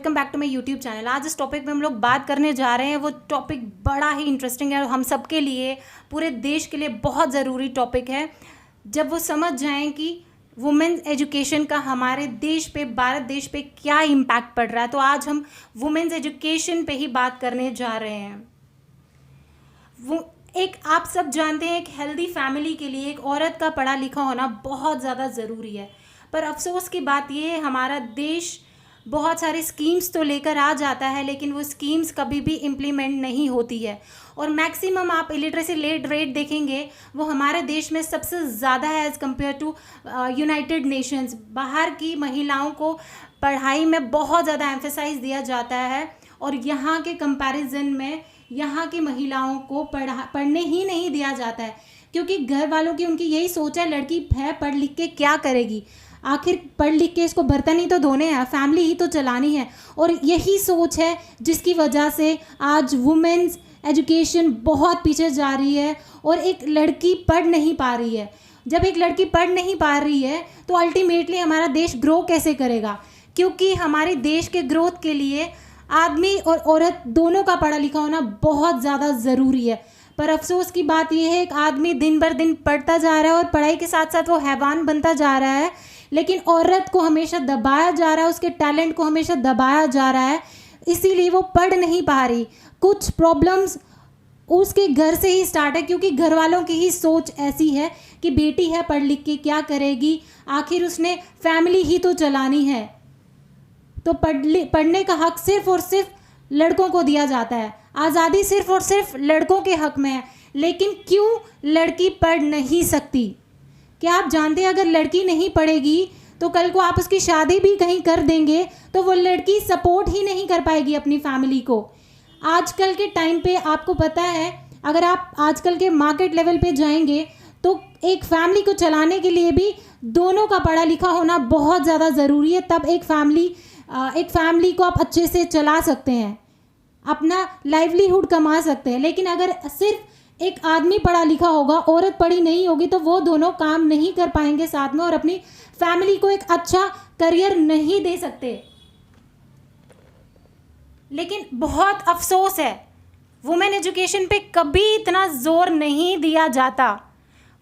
Welcome back to my YouTube channel. आज इस topic में हम लोग बात करने जा रहे हैं। वो टॉपिक बड़ा ही इंटरेस्टिंग है और हम सब के लिए, पूरे देश के लिए बहुत ज़रूरी टॉपिक है। जब वो समझ जाएं कि वुमेन्स एजुकेशन का हमारे देश पे, भारत देश पे क्या इम्पैक्ट पड़ रहा है, तो आज हम वुमेन्स एजुकेशन पे ही बात करने जा रहे हैं। वो एक, आप सब जानते हैं, एक हेल्दी फैमिली के लिए एक औरत का पढ़ा लिखा होना बहुत ज़्यादा ज़रूरी है। पर अफसोस की बात ये है, हमारा देश बहुत सारी स्कीम्स तो लेकर आ जाता है, लेकिन वो स्कीम्स कभी भी इम्प्लीमेंट नहीं होती है। और मैक्सिमम आप इलिटरेसी रेट देखेंगे, वो हमारे देश में सबसे ज़्यादा है as compare to United Nations. बाहर की महिलाओं को पढ़ाई में बहुत ज़्यादा एम्फेसाइज दिया जाता है और यहाँ के कंपैरिजन में यहाँ की महिलाओं को पढ़ने ही नहीं दिया जाता है, क्योंकि घर वालों की, उनकी यही सोच है, लड़की है, पढ़ लिख के क्या करेगी, आखिर पढ़ लिख के इसको बर्तन ही तो धोने हैं, फैमिली ही तो चलानी है। और यही सोच है जिसकी वजह से आज वुमेन्स एजुकेशन बहुत पीछे जा रही है और एक लड़की पढ़ नहीं पा रही है। जब एक लड़की पढ़ नहीं पा रही है तो अल्टीमेटली हमारा देश ग्रो कैसे करेगा, क्योंकि हमारे देश के ग्रोथ के लिए आदमी और औरत दोनों का पढ़ा लिखा होना बहुत ज़्यादा ज़रूरी है। पर अफसोस की बात यह है, एक आदमी दिन भर दिन पढ़ता जा रहा है और पढ़ाई के साथ साथ वो हैवान बनता जा रहा है, लेकिन औरत को हमेशा दबाया जा रहा है, उसके टैलेंट को हमेशा दबाया जा रहा है, इसीलिए वो पढ़ नहीं पा रही। कुछ प्रॉब्लम्स उसके घर से ही स्टार्ट है, क्योंकि घर वालों की ही सोच ऐसी है कि बेटी है, पढ़ लिख के क्या करेगी, आखिर उसने फैमिली ही तो चलानी है। तो पढ़ने का हक सिर्फ और सिर्फ लड़कों को दिया जाता है, आज़ादी सिर्फ और सिर्फ लड़कों के हक में है। लेकिन क्यों लड़की पढ़ नहीं सकती? क्या आप जानते हैं, अगर लड़की नहीं पढ़ेगी तो कल को आप उसकी शादी भी कहीं कर देंगे तो वो लड़की सपोर्ट ही नहीं कर पाएगी अपनी फैमिली को। आजकल के टाइम पे आपको पता है, अगर आप आजकल के मार्केट लेवल पे जाएंगे तो एक फैमिली को चलाने के लिए भी दोनों का पढ़ा लिखा होना बहुत ज़्यादा ज़रूरी है। तब एक फैमिली को आप अच्छे से चला सकते हैं, अपना लाइवलीहुड कमा सकते हैं। लेकिन अगर सिर्फ एक आदमी पढ़ा लिखा होगा, औरत पढ़ी नहीं होगी, तो वो दोनों काम नहीं कर पाएंगे साथ में और अपनी फैमिली को एक अच्छा करियर नहीं दे सकते। लेकिन बहुत अफसोस है, वुमेन एजुकेशन पे कभी इतना जोर नहीं दिया जाता।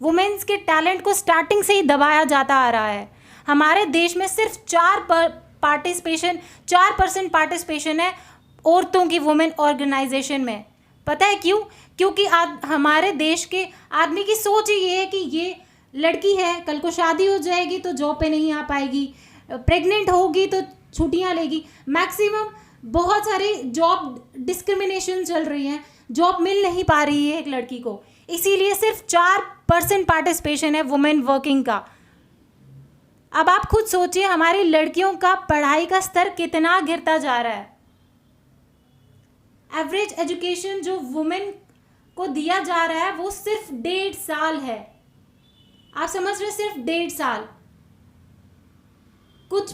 वुमेन्स के टैलेंट को स्टार्टिंग से ही दबाया जाता आ रहा है। हमारे देश में सिर्फ 4% पार्टिसिपेशन है औरतों की वुमेन ऑर्गेनाइजेशन में। पता है क्यों? क्योंकि हमारे देश के आदमी की सोच ही ये है कि ये लड़की है, कल को शादी हो जाएगी तो जॉब पे नहीं आ पाएगी, प्रेग्नेंट होगी तो छुट्टियां लेगी। मैक्सिमम बहुत सारी जॉब डिस्क्रिमिनेशन चल रही है, जॉब मिल नहीं पा रही है एक लड़की को, इसीलिए सिर्फ 4% पार्टिसिपेशन है वुमेन वर्किंग का। अब आप खुद सोचिए, हमारी लड़कियों का पढ़ाई का स्तर कितना गिरता जा रहा है। एवरेज एजुकेशन जो वुमेन को दिया जा रहा है वो सिर्फ 1.5 साल है। आप समझ रहे, सिर्फ 1.5 साल। कुछ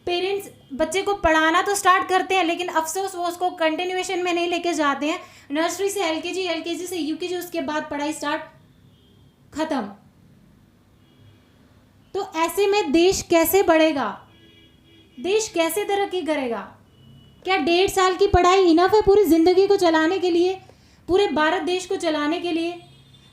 पेरेंट्स बच्चे को पढ़ाना तो स्टार्ट करते हैं, लेकिन अफसोस वो उसको कंटिन्यूएशन में नहीं लेके जाते हैं। नर्सरी से एलकेजी से यूकेजी, उसके बाद पढ़ाई स्टार्ट, खत्म। तो ऐसे में देश कैसे बढ़ेगा, देश कैसे तरक्की करेगा? क्या 1.5 साल की पढ़ाई इनफ है पूरी ज़िंदगी को चलाने के लिए, पूरे भारत देश को चलाने के लिए?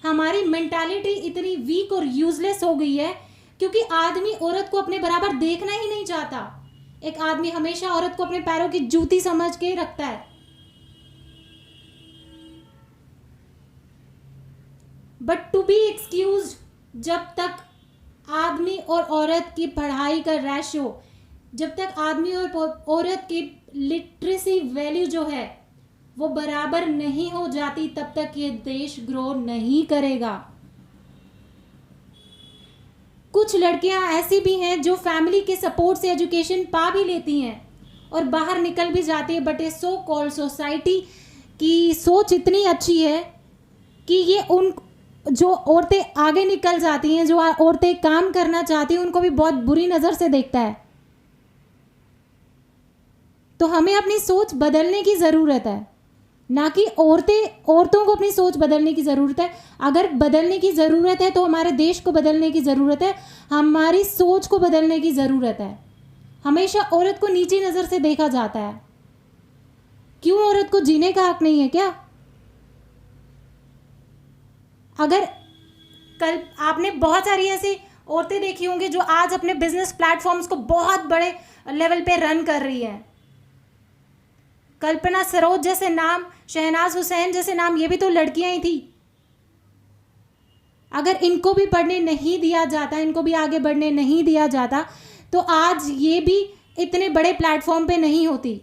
हमारी मेंटालिटी इतनी वीक और यूजलेस हो गई है, क्योंकि आदमी औरत को अपने बराबर देखना ही नहीं चाहता। एक आदमी हमेशा औरत को अपने पैरों की जूती समझ के रखता है। बट टू बी एक्सक्यूज, जब तक आदमी और औरत की पढ़ाई का रेशियो, जब तक आदमी और औरत की लिटरेसी वैल्यू जो है वो बराबर नहीं हो जाती, तब तक ये देश ग्रो नहीं करेगा। कुछ लड़कियां ऐसी भी हैं जो फैमिली के सपोर्ट से एजुकेशन पा भी लेती हैं और बाहर निकल भी जाती है, बट ये सो कॉल्ड सोसाइटी की सोच इतनी अच्छी है कि ये उन जो औरतें आगे निकल जाती हैं, जो औरतें काम करना चाहती हैं, उनको भी बहुत बुरी नज़र से देखता है। तो हमें अपनी सोच बदलने की ज़रूरत है, ना कि औरतों को अपनी सोच बदलने की ज़रूरत है। अगर बदलने की ज़रूरत है तो हमारे देश को बदलने की ज़रूरत है, हमारी सोच को बदलने की ज़रूरत है। हमेशा औरत को नीची नज़र से देखा जाता है। क्यों? औरत को जीने का हक नहीं है क्या? अगर कल आपने बहुत सारी ऐसी औरतें देखी होंगी जो आज अपने बिजनेस प्लेटफॉर्म्स को बहुत बड़े लेवल पे रन कर रही हैं। कल्पना सरोज जैसे नाम, शहनाज हुसैन जैसे नाम, ये भी तो लड़कियां ही थी। अगर इनको भी पढ़ने नहीं दिया जाता, इनको भी आगे बढ़ने नहीं दिया जाता, तो आज ये भी इतने बड़े प्लेटफॉर्म पे नहीं होती।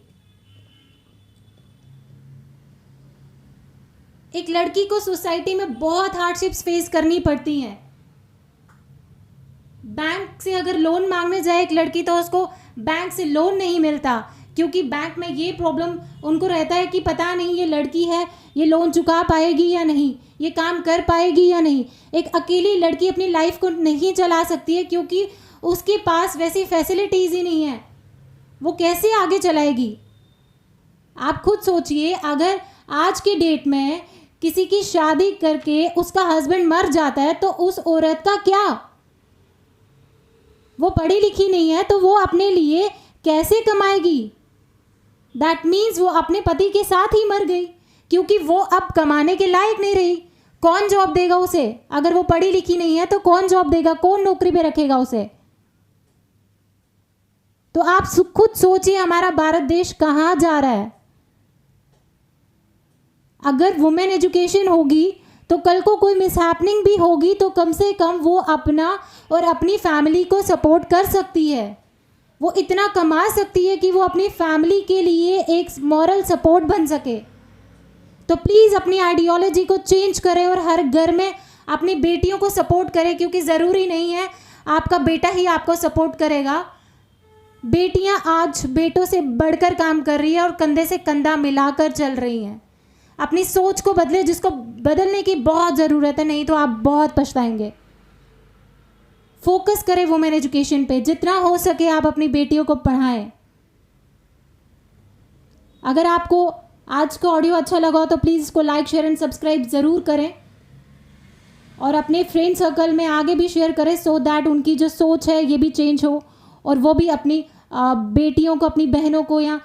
एक लड़की को सोसाइटी में बहुत हार्डशिप्स फेस करनी पड़ती हैं। बैंक से अगर लोन मांगने जाए एक लड़की, तो उसको बैंक से लोन नहीं मिलता, क्योंकि बैंक में ये प्रॉब्लम उनको रहता है कि पता नहीं ये लड़की है, ये लोन चुका पाएगी या नहीं, ये काम कर पाएगी या नहीं। एक अकेली लड़की अपनी लाइफ को नहीं चला सकती है, क्योंकि उसके पास वैसी फैसिलिटीज़ ही नहीं है। वो कैसे आगे चलाएगी? आप खुद सोचिए, अगर आज के डेट में किसी की शादी करके उसका हस्बैंड मर जाता है, तो उस औरत का क्या? वो पढ़ी लिखी नहीं है, तो वो अपने लिए कैसे कमाएगी? दैट मीन्स वो अपने पति के साथ ही मर गई, क्योंकि वो अब कमाने के लायक नहीं रही। कौन जॉब देगा उसे? अगर वो पढ़ी लिखी नहीं है तो कौन जॉब देगा? कौन नौकरी पे रखेगा उसे? तो आप खुद सोचिए, हमारा भारत देश कहाँ जा रहा है। अगर वुमेन एजुकेशन होगी तो कल को कोई मिसहैपनिंग भी होगी तो कम से कम वो अपना और अपनी फैमिली को सपोर्ट कर सकती है। वो इतना कमा सकती है कि वो अपनी फैमिली के लिए एक मॉरल सपोर्ट बन सके। तो प्लीज़ अपनी आइडियोलॉजी को चेंज करें और हर घर में अपनी बेटियों को सपोर्ट करें, क्योंकि ज़रूरी नहीं है आपका बेटा ही आपको सपोर्ट करेगा। बेटियां आज बेटों से बढ़कर काम कर रही है और कंधे से कंधा मिलाकर चल रही हैं। अपनी सोच को बदले, जिसको बदलने की बहुत ज़रूरत है, नहीं तो आप बहुत पछताएंगे। फोकस करें वुमेन एजुकेशन पे, जितना हो सके आप अपनी बेटियों को पढ़ाएं। अगर आपको आज का ऑडियो अच्छा लगा हो तो प्लीज़ इसको लाइक, शेयर एंड सब्सक्राइब ज़रूर करें और अपने फ्रेंड सर्कल में आगे भी शेयर करें, सो दैट उनकी जो सोच है ये भी चेंज हो और वो भी अपनी बेटियों को, अपनी बहनों को या